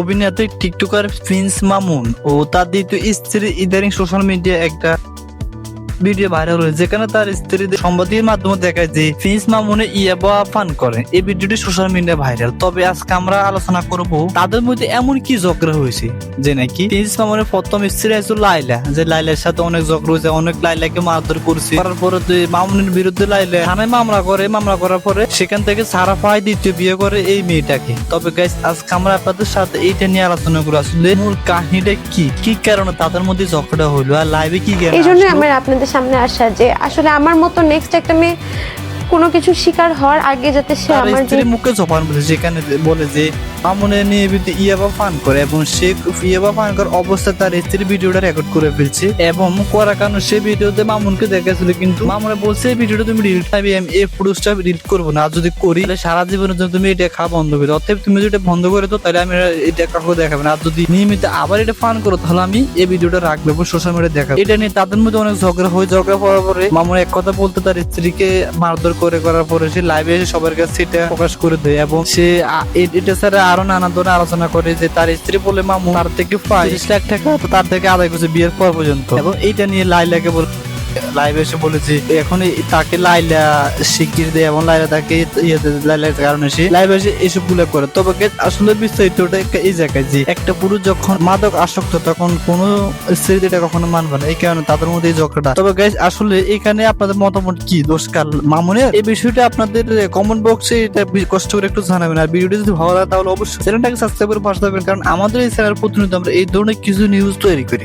অভিনেত্রী TikToker Prince Mamun ও তার দ্বিতীয় স্ত্রী ইদানিং সোশ্যাল মিডিয়া একটা ভিডিও ভাইরাল হয়েছে, যেখানে তার স্ত্রীদের সম্বাদের মাধ্যমে দেখায় যে প্রিন্স মামুনে ইয়াবা পান করে। এই ভিডিওটি সোশ্যাল মিডিয়া ভাইরাল। তবে আজকে আমরা আলোচনা করব তাদের মধ্যে এমন কি ঝগড়া হয়েছে যে নাকি প্রিন্স মামুনের প্রথম স্ত্রী আছে লাইলা, যে লাইলার সাথে অনেক ঝগড়া হয়েছে, অনেক লাইলাকে মারধর করছে। করার পরে মামুনের বিরুদ্ধে লাইলা থানায় মামলা করে, মামলা করার পরে সেখান থেকে সারা পায় দ্বিতীয় বিয়ে করে এই মেয়েটাকে। তবে গাইস আজকে আমরা আপনাদের সাথে এইটা নিয়ে আলোচনা করবো, আসলে মূল কাহিনীটা কি কারণে তাদের মধ্যে ঝগড়া হইলো আর লাইভে কি এই জন্য আমার আপনাদের সামনে আসা যে আসলে আমার মতো নেক্সট একটা মেয়ে কোনো কিছু শিকার হওয়ার আগে যাতে সে আমার স্ত্রীর মুখে জবান বলে, যেখানে বলে যে মামুনের নিয়মিত ইয়াবা পান করে এবং সে ইয়াবা পান করার অবস্থায় তার স্ত্রীর ভিডিওটা রেকর্ড করে ফেলছে এবং করার কারণে সে ভিডিওতে মামুনকে দেখাচ্ছিল, কিন্তু মামুনে বলছে এই ভিডিওটা তুমি ডিলিট করবে, আমি এই ফুটেজটা ডিলিট করবো না, আর যদি করি তাহলে সারা জীবনের জন্য তুমি এটা খাওয়া বন্ধ করে দাও। অতএব তুমি যদি এটা বন্ধ করে দাও তাহলে আমি এটা কাউকে দেখাবে না, আর যদি নিয়মিত আবার এটা পান করো তাহলে আমি এই ভিডিওটা রাখবো এবং সোশ্যাল মিডিয়ায় দেখাবো। এটা নিয়ে তাদের মধ্যে অনেক ঝগড়া হয়ে, ঝগড়া হওয়ার পরে মামুন এক কথা বলতে তার স্ত্রীকে মারধর করার পরে সে লাইভে এসে সবার কাছে সেটা প্রকাশ করে দেয় এবং সে এটা ছাড়া আরো নানা ধরনের আলোচনা করে যে তার স্ত্রী বলে মামুন তার থেকে 30 লাখ টাকা তার থেকে আদায় করছে বিয়ের পর পর্যন্ত। এবং এইটা নিয়ে লাইলাকে লাইভে এসে বলেছে এখন তাকে লাইলা স্বীকৃতি দেয় এবং লাইলা তাকে লাইলার কারণে সে লাইভে এসে এসব গুলো করে। তবে আসলে বিস্তারিতটা এই জায়গায় যে একটা পুরুষ যখন মাদক আসক্ত তখন কোন স্ত্রী এটা কখনো মানবে না, এই কারণে তাদের মধ্যে এই ঝগড়াটা। তবে গাইস আসলে এখানে আপনাদের মতামত কি, দোষ কার মামুনের? এই বিষয়টা আপনাদের কমেন্ট বক্সে এটা কষ্ট করে একটু জানাবেন। আর ভিডিওটি যদি ভালো লাগে তাহলে অবশ্যই চ্যানেলটাকে সাবস্ক্রাইব করে পাশে থাকবেন, কারণ আমাদের এই চ্যানেল প্রতিনিয়ত আমরা এই ধরনের কিছু নিউজ তৈরি করি।